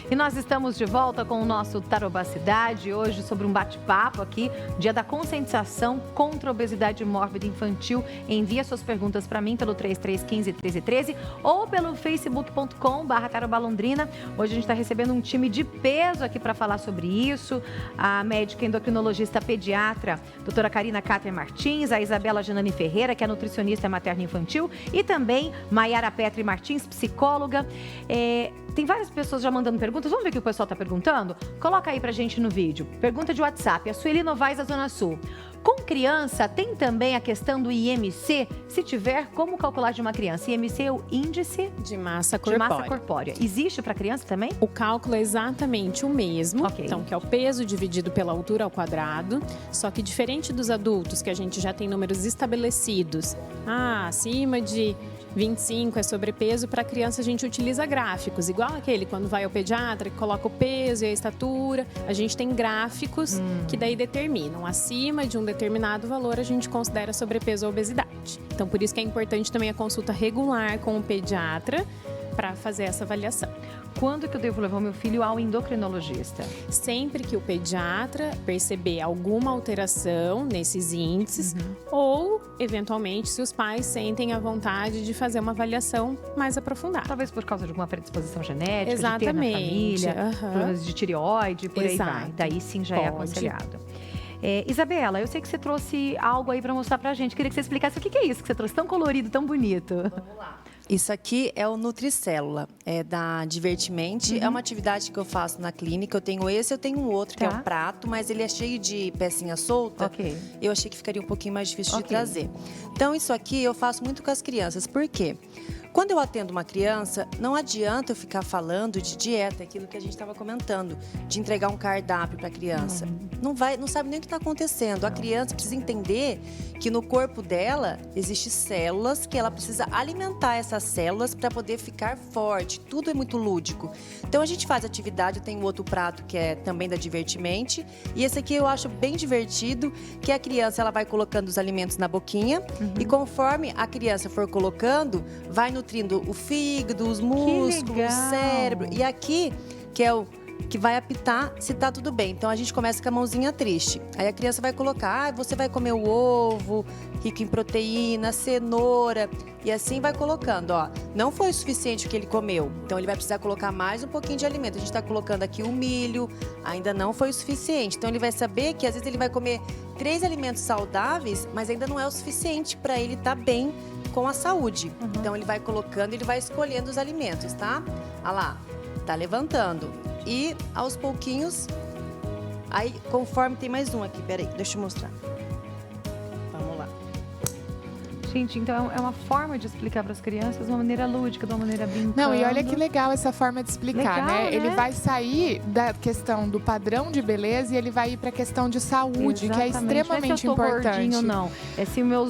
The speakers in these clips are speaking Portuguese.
E nós estamos de volta com o nosso Tarobá Cidade, hoje sobre um bate-papo aqui, dia da conscientização contra a obesidade mórbida infantil. Envia suas perguntas para mim pelo 3315-1313 ou pelo facebook.com/tarobalondrina. Hoje a gente está recebendo um time de peso aqui para falar sobre isso. A médica endocrinologista pediatra, doutora Karina Cáter Martins, a Isabela Janani Ferreira, que é nutricionista materno-infantil, e também Maiara Petri Martins, psicóloga. Tem várias pessoas já mandando perguntas. Vamos ver o que o pessoal está perguntando? Coloca aí pra gente no vídeo. Pergunta de WhatsApp. A Sueli Novaes da Zona Sul. Com criança, tem também a questão do IMC? Se tiver, como calcular de uma criança? IMC é o índice de massa corpórea. Existe para criança também? O cálculo é exatamente o mesmo. Ok. Então, que é o peso dividido pela altura ao quadrado. Só que diferente dos adultos, que a gente já tem números estabelecidos. Acima de 25 é sobrepeso, para criança a gente utiliza gráficos, igual aquele quando vai ao pediatra, que coloca o peso e a estatura. A gente tem gráficos que daí determinam. Acima de um determinado valor, a gente considera sobrepeso ou obesidade. Então, por isso que é importante também a consulta regular com o pediatra para fazer essa avaliação. Quando que eu devo levar o meu filho ao endocrinologista? Sempre que o pediatra perceber alguma alteração nesses índices ou, eventualmente, se os pais sentem a vontade de fazer uma avaliação mais aprofundada. Talvez por causa de alguma predisposição genética, Exatamente. de ter na família, problemas de tireoide, por aí vai. Daí sim já é aconselhado. Isabela, eu sei que você trouxe algo aí para mostrar pra gente. Queria que você explicasse o que é isso que você trouxe tão colorido, tão bonito. Vamos lá. Isso aqui é o Nutricélula, é da Divertimente. É uma atividade que eu faço na clínica. Eu tenho esse, eu tenho um outro, que é o prato, mas ele é cheio de pecinha solta. Eu achei que ficaria um pouquinho mais difícil de trazer. Então, isso aqui eu faço muito com as crianças. Por quê? Quando eu atendo uma criança, não adianta eu ficar falando de dieta, aquilo que a gente estava comentando, de entregar um cardápio para a criança. Não sabe nem o que está acontecendo. A criança precisa entender que no corpo dela existem células que ela precisa alimentar essas células para poder ficar forte. Tudo é muito lúdico. Então a gente faz atividade, eu tenho outro prato que é também da Divertimente, e esse aqui eu acho bem divertido, que a criança ela vai colocando os alimentos na boquinha e conforme a criança for colocando, vai nutrindo o fígado, os músculos, o cérebro. E aqui, que é o que vai apitar se tá tudo bem. Então a gente começa com a mãozinha triste. Aí a criança vai colocar, você vai comer o ovo, rico em proteína, cenoura, e assim vai colocando, ó. Não foi o suficiente o que ele comeu, então ele vai precisar colocar mais um pouquinho de alimento. A gente tá colocando aqui o milho, ainda não foi o suficiente. Então ele vai saber que às vezes ele vai comer 3 alimentos saudáveis, mas ainda não é o suficiente para ele estar bem com a saúde. Então ele vai colocando, ele vai escolhendo os alimentos, tá? Olha lá, tá levantando. E aos pouquinhos, aí conforme tem mais um aqui, peraí, deixa eu mostrar. Vamos lá. Gente, então é uma forma de explicar para as crianças de uma maneira lúdica, de uma maneira brincando. Não, e olha que legal essa forma de explicar, né? Ele vai sair da questão do padrão de beleza e ele vai ir para a questão de saúde, que é extremamente não é se eu tô importante. Gordinho, não. É se o meu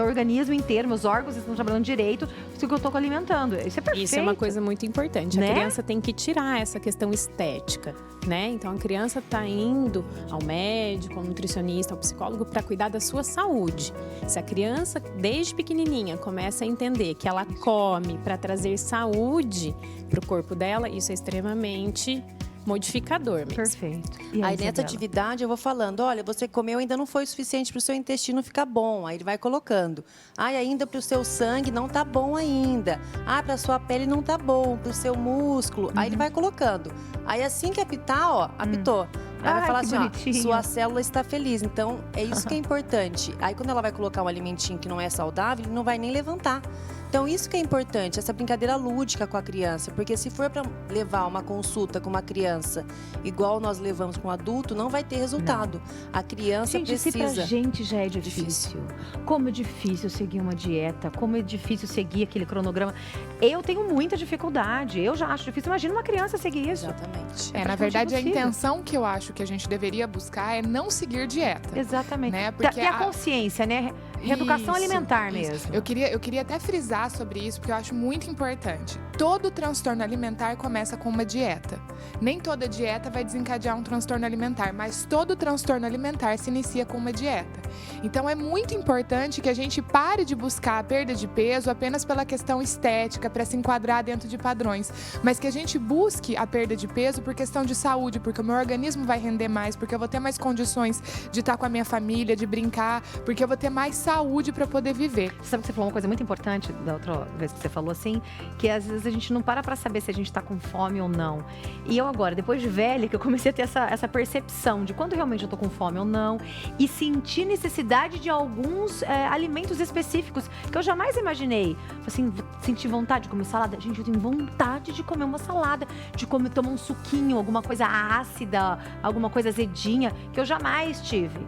organismo inteiro, meus órgãos estão trabalhando direito, se o que eu tô alimentando. Isso é perfeito. Isso é uma coisa muito importante. Né? A criança tem que tirar essa questão estética, né? Então a criança tá indo ao médico, ao nutricionista, ao psicólogo para cuidar da sua saúde. Se a criança, desde pequenininha, começa a entender que ela come para trazer saúde para o corpo dela, isso é extremamente modificador mesmo. Perfeito. Aí nessa atividade eu vou falando, olha, você comeu ainda não foi o suficiente para o seu intestino ficar bom. Aí ele vai colocando. Ai, ainda para o seu sangue não tá bom ainda. Ah, para sua pele não tá bom, para o seu músculo. Aí ele vai colocando. Aí assim que apitar, ó, apitou. Aí vai falar assim, ó, sua célula está feliz. Então, é isso que é importante. Aí quando ela vai colocar um alimentinho que não é saudável, ele não vai nem levantar. Então, isso que é importante, essa brincadeira lúdica com a criança. Porque se for para levar uma consulta com uma criança igual nós levamos com um adulto, não vai ter resultado. A criança precisa... Se pra gente já é difícil, como é difícil seguir uma dieta, como é difícil seguir aquele cronograma. Eu tenho muita dificuldade, eu já acho difícil. Imagina uma criança seguir isso. Exatamente. Na verdade, a intenção que eu acho que a gente deveria buscar é não seguir dieta. Exatamente. Né? Porque a consciência, né? Reeducação alimentar mesmo. Eu queria até frisar sobre isso, porque eu acho muito importante. todo transtorno alimentar começa com uma dieta. Nem toda dieta vai desencadear um transtorno alimentar, mas todo transtorno alimentar se inicia com uma dieta. Então é muito importante que a gente pare de buscar a perda de peso apenas pela questão estética, para se enquadrar dentro de padrões, mas que a gente busque a perda de peso por questão de saúde, porque o meu organismo vai render mais, porque eu vou ter mais condições de estar com a minha família, de brincar, porque eu vou ter mais saúde para poder viver. Sabe que você falou uma coisa muito importante da outra vez que você falou assim, que às vezes a gente não para saber se a gente está com fome ou não. E eu agora, depois de velha, que eu comecei a ter essa percepção de quando realmente eu tô com fome ou não, e sentir necessidade de alguns alimentos específicos que eu jamais imaginei. Assim, sentir vontade de comer salada. Gente, eu tenho vontade de comer uma salada, de tomar um suquinho, alguma coisa ácida, alguma coisa azedinha, que eu jamais tive.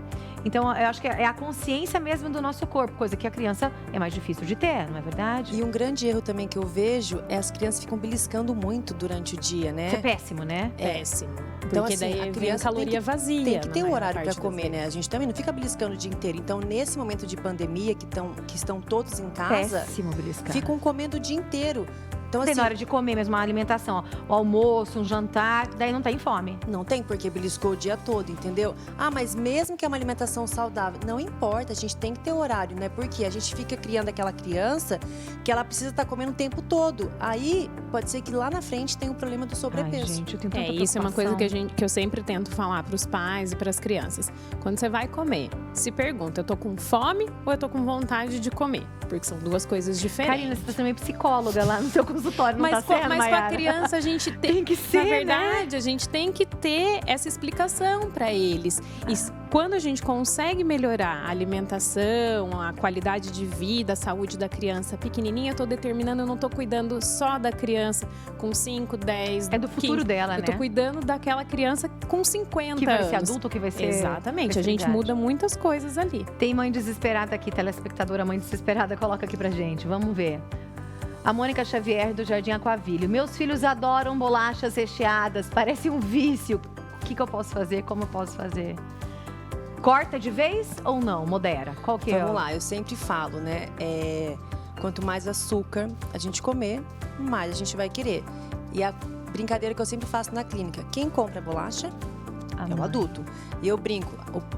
Então, eu acho que é a consciência mesmo do nosso corpo, coisa que a criança é mais difícil de ter, não é verdade? E um grande erro também que eu vejo é as crianças ficam beliscando muito durante o dia, né? Isso é péssimo, né? Péssimo. Então, porque assim, daí a criança caloria vazia. Tem que ter um horário para comer, né? A gente também não fica beliscando o dia inteiro. Então, nesse momento de pandemia, que estão todos em casa, péssimo beliscar. Ficam comendo o dia inteiro. Então, tem assim, na hora de comer mesmo, uma alimentação, ó, o almoço, um jantar, daí não tem fome. Não tem, porque beliscou o dia todo, entendeu? Ah, mas mesmo que é uma alimentação saudável, não importa, a gente tem que ter horário, né? Porque a gente fica criando aquela criança que ela precisa estar comendo o tempo todo. Aí, pode ser que lá na frente tenha um problema do sobrepeso. Ai, gente, eu tenho tanta isso é uma coisa que eu sempre tento falar para os pais e para as crianças. Quando você vai comer, se pergunta, eu tô com fome ou eu tô com vontade de comer? Porque são duas coisas diferentes. Karina, você também é psicóloga lá no seu consultório, não mas tá sendo, mas Mayara? com a criança a gente tem que ser, na verdade, né? A gente tem que ter essa explicação para eles. E quando a gente consegue melhorar a alimentação, a qualidade de vida, a saúde da criança pequenininha, eu tô determinando, eu não tô cuidando só da criança com 5, 10, é do futuro 15. dela, né? Eu tô cuidando daquela criança com 50 anos. Que vai ser adulto, que vai ser... Exatamente, a gente muda muitas coisas ali. Tem mãe desesperada aqui, telespectadora mãe desesperada, coloca aqui pra gente, vamos ver. A Mônica Xavier, do Jardim Aquavílio. Meus filhos adoram bolachas recheadas, parece um vício. O que eu posso fazer? Como eu posso fazer? Corta de vez ou não? Modera? Qual que é? Vamos lá, eu sempre falo, né? Quanto mais açúcar a gente comer, mais a gente vai querer. E a brincadeira que eu sempre faço na clínica, quem compra bolacha é o adulto. E eu brinco,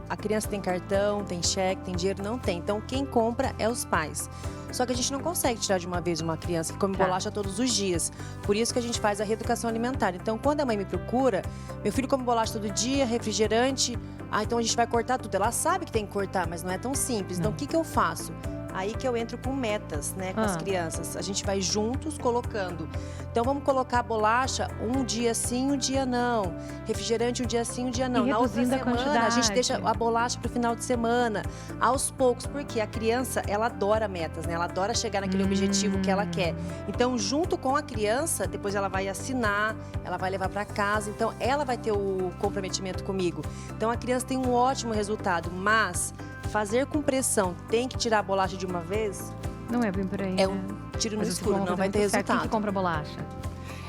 a criança tem cartão, tem cheque, tem dinheiro? Não tem. Então, quem compra é os pais. Só que a gente não consegue tirar de uma vez uma criança que come bolacha todos os dias. Por isso que a gente faz a reeducação alimentar. Então, quando a mãe me procura, meu filho come bolacha todo dia, refrigerante, então a gente vai cortar tudo. Ela sabe que tem que cortar, mas não é tão simples. Então, o que eu faço? Aí que eu entro com metas, né, com as crianças. A gente vai juntos colocando. Então, vamos colocar a bolacha um dia sim, um dia não. Refrigerante um dia sim, um dia não. E na outra semana, a gente deixa a bolacha pro final de semana. Aos poucos, porque a criança, ela adora metas, né? Ela adora chegar naquele objetivo que ela quer. Então, junto com a criança, depois ela vai assinar, ela vai levar para casa. Então, ela vai ter o comprometimento comigo. Então, a criança tem um ótimo resultado, mas... fazer com pressão, tem que tirar a bolacha de uma vez? Não é bem por aí, é um tiro no escuro, não vai ter resultado. Quem que compra bolacha?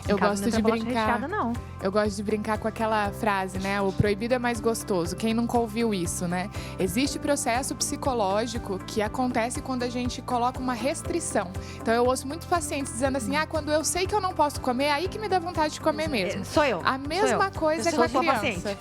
Eu gosto de brincar. Recheada, não. Eu gosto de brincar com aquela frase, né? O proibido é mais gostoso. Quem nunca ouviu isso, né? Existe processo psicológico que acontece quando a gente coloca uma restrição. Então eu ouço muitos pacientes dizendo assim: quando eu sei que eu não posso comer, é aí que me dá vontade de comer mesmo. Sou eu. A mesma coisa com a criança.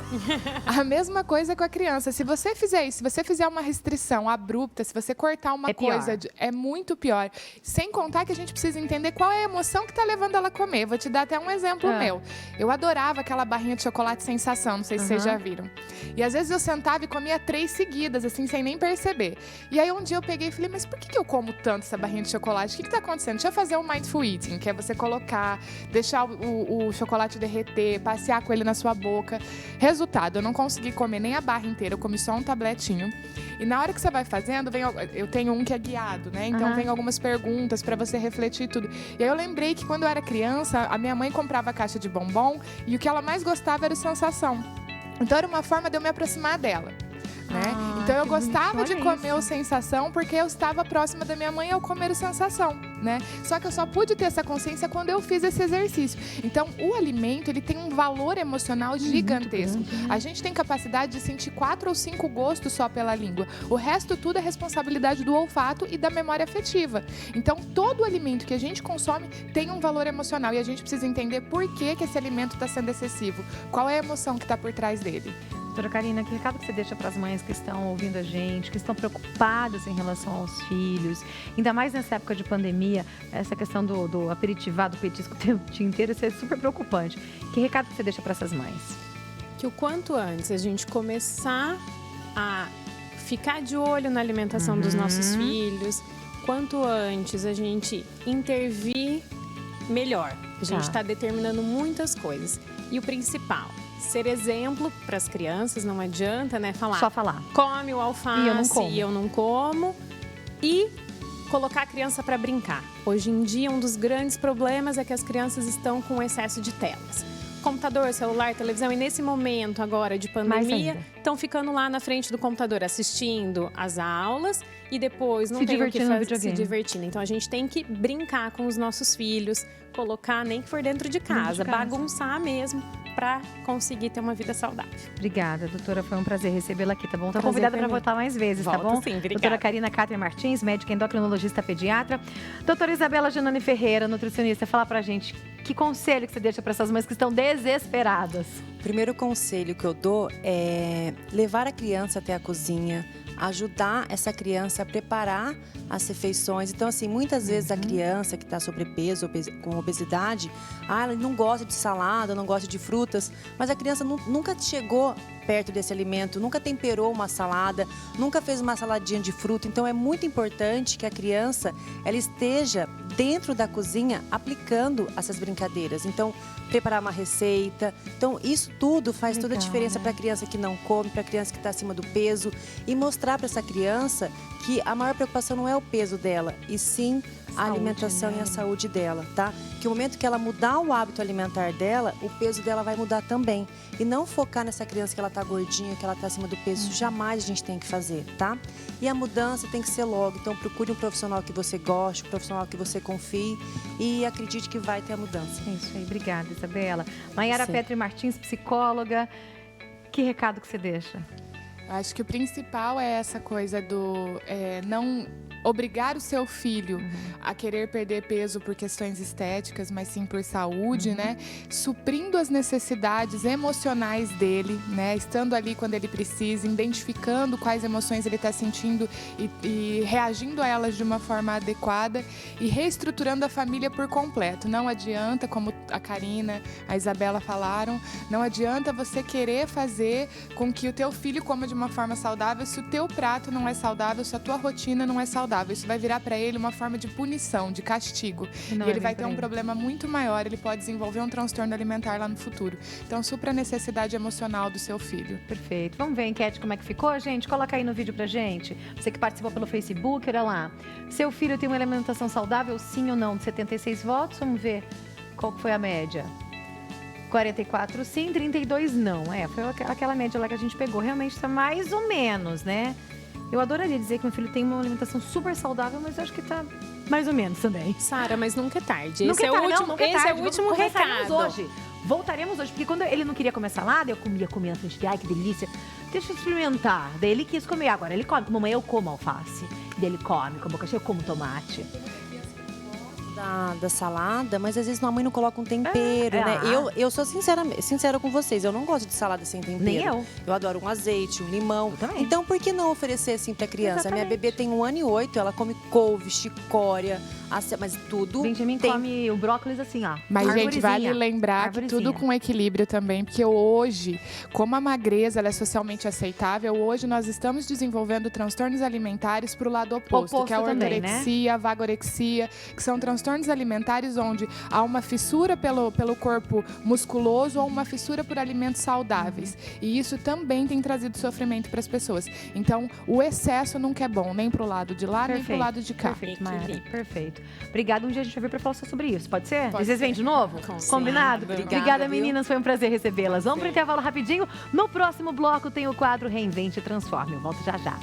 A mesma coisa com a criança. Se você fizer isso, se você fizer uma restrição abrupta, se você cortar uma coisa, é muito pior. Sem contar que a gente precisa entender qual é a emoção que está levando ela a comer. Vou te dar até um exemplo meu. Eu adorava aquela barrinha de chocolate sensação, não sei se vocês já viram. E às vezes eu sentava e comia 3 seguidas, assim, sem nem perceber. E aí um dia eu peguei e falei, mas por que eu como tanto essa barrinha de chocolate? O que tá acontecendo? Deixa eu fazer um mindful eating, que é você colocar, deixar o chocolate derreter, passear com ele na sua boca. Resultado, eu não consegui comer nem a barra inteira, eu comi só um tabletinho. E na hora que você vai fazendo, eu tenho um que é guiado, né? Então vem algumas perguntas pra você refletir e tudo. E aí eu lembrei que quando eu era criança, a minha mãe comprava caixa de bombom e o que ela mais gostava era o sensação. Então era uma forma de eu me aproximar dela. Né? Então eu gostava de comer o sensação porque eu estava próxima da minha mãe ao comer o sensação. né? Só que eu só pude ter essa consciência quando eu fiz esse exercício. Então, o alimento, ele tem um valor emocional gigantesco. A gente tem capacidade de sentir 4 ou 5 gostos só pela língua. O resto tudo é responsabilidade do olfato e da memória afetiva. Então, todo alimento que a gente consome tem um valor emocional e a gente precisa entender por que esse alimento está sendo excessivo. Qual é a emoção que está por trás dele? Doutora Karina, que recado que você deixa para as mães que estão ouvindo a gente, que estão preocupadas em relação aos filhos? Ainda mais nessa época de pandemia, essa questão do aperitivado, do petisco o dia inteiro, isso é super preocupante. Que recado que você deixa para essas mães? Que o quanto antes a gente começar a ficar de olho na alimentação dos nossos filhos, quanto antes a gente intervir, melhor. A gente está determinando muitas coisas. E o principal, ser exemplo para as crianças, não adianta, né? Só falar. Come o alface e eu não como. E colocar a criança para brincar. Hoje em dia, um dos grandes problemas é que as crianças estão com excesso de telas. Computador, celular, televisão, e nesse momento agora de pandemia, estão ficando lá na frente do computador assistindo as aulas e depois não tem o que fazer, se divertindo. Então a gente tem que brincar com os nossos filhos, colocar nem que for dentro de casa, bagunçar mesmo, para conseguir ter uma vida saudável. Obrigada, doutora. Foi um prazer recebê-la aqui, tá bom? Tá convidada para voltar mais vezes, tá bom? Sim, obrigada. Doutora Karina Catherine Martins, médica endocrinologista pediatra. Doutora Isabela Giannani Ferreira, nutricionista, fala pra gente que conselho que você deixa para essas mães que estão desesperadas. O primeiro conselho que eu dou é levar a criança até a cozinha, ajudar essa criança a preparar as refeições. Então, assim, muitas vezes a criança que está sobrepeso, com obesidade, ela não gosta de salada, não gosta de frutas, mas a criança nunca chegou perto desse alimento, nunca temperou uma salada, nunca fez uma saladinha de fruta. Então, é muito importante que a criança ela esteja dentro da cozinha aplicando essas brincadeiras. Então, preparar uma receita. Então, isso tudo faz toda a diferença para a criança que não come, para a criança que está acima do peso e mostrar para essa criança que a maior preocupação não é o peso dela, e sim a alimentação e a saúde dela, tá? Que o momento que ela mudar o hábito alimentar dela, o peso dela vai mudar também. E não focar nessa criança que ela tá gordinha, que ela tá acima do peso, isso jamais a gente tem que fazer, tá? E a mudança tem que ser logo, então procure um profissional que você goste, um profissional que você confie e acredite que vai ter a mudança. É isso aí, obrigada, Isabela. Maiara Petri Martins, psicóloga, que recado que você deixa? Acho que o principal é essa coisa do não obrigar o seu filho a querer perder peso por questões estéticas, mas sim por saúde, né? Suprindo as necessidades emocionais dele, né? Estando ali quando ele precisa, identificando quais emoções ele está sentindo e reagindo a elas de uma forma adequada e reestruturando a família por completo. Não adianta, como a Karina, a Isabela falaram, não adianta você querer fazer com que o teu filho coma de uma forma saudável se o teu prato não é saudável, se a tua rotina não é saudável. Isso vai virar para ele uma forma de punição, de castigo. E ele vai ter um problema muito maior, ele pode desenvolver um transtorno alimentar lá no futuro. Então, supra a necessidade emocional do seu filho. Perfeito. Vamos ver a enquete como é que ficou, gente? Coloca aí no vídeo pra gente. Você que participou pelo Facebook, olha lá. Seu filho tem uma alimentação saudável, sim ou não? De 76 votos, vamos ver qual foi a média. 44 sim, 32 não. Foi aquela média lá que a gente pegou. Realmente está mais ou menos, né? Eu adoraria dizer que meu filho tem uma alimentação super saudável, mas eu acho que tá mais ou menos também. Sara, mas nunca é tarde. Esse é o último recado. Voltaremos hoje, porque quando ele não queria comer salada, eu comia na frente de, ai, que delícia. Deixa eu experimentar. Daí ele quis comer. Agora ele come. Mamãe, eu como alface. Daí ele come com a boca cheia, eu como tomate. Da salada, mas às vezes a mãe não coloca um tempero, né? Eu sou sincera com vocês, eu não gosto de salada sem tempero. Nem eu. Eu adoro um azeite, um limão. Eu também. Então, por que não oferecer assim pra criança? Exatamente. A minha bebê tem 1 ano e 8, ela come couve, chicória, mas tudo... Benjamin come o brócolis assim, ó. Mas, gente, vale lembrar que tudo com equilíbrio também, porque hoje, como a magreza ela é socialmente aceitável, hoje nós estamos desenvolvendo transtornos alimentares pro lado oposto que é a ortorexia, a vagorexia, que são transtornos alimentares onde há uma fissura pelo corpo musculoso ou uma fissura por alimentos saudáveis. E isso também tem trazido sofrimento para as pessoas. Então, o excesso nunca é bom, nem pro lado de lá, nem pro lado de cá. Perfeito, Maiara. Perfeito. Obrigada. Um dia a gente vai vir para falar só sobre isso. Pode ser? Pode Vocês vêm de novo? Combinado? Obrigada, meninas. Foi um prazer recebê-las. Vamos para o intervalo rapidinho. No próximo bloco tem o quadro Reinvente e Transforme. Eu volto já já.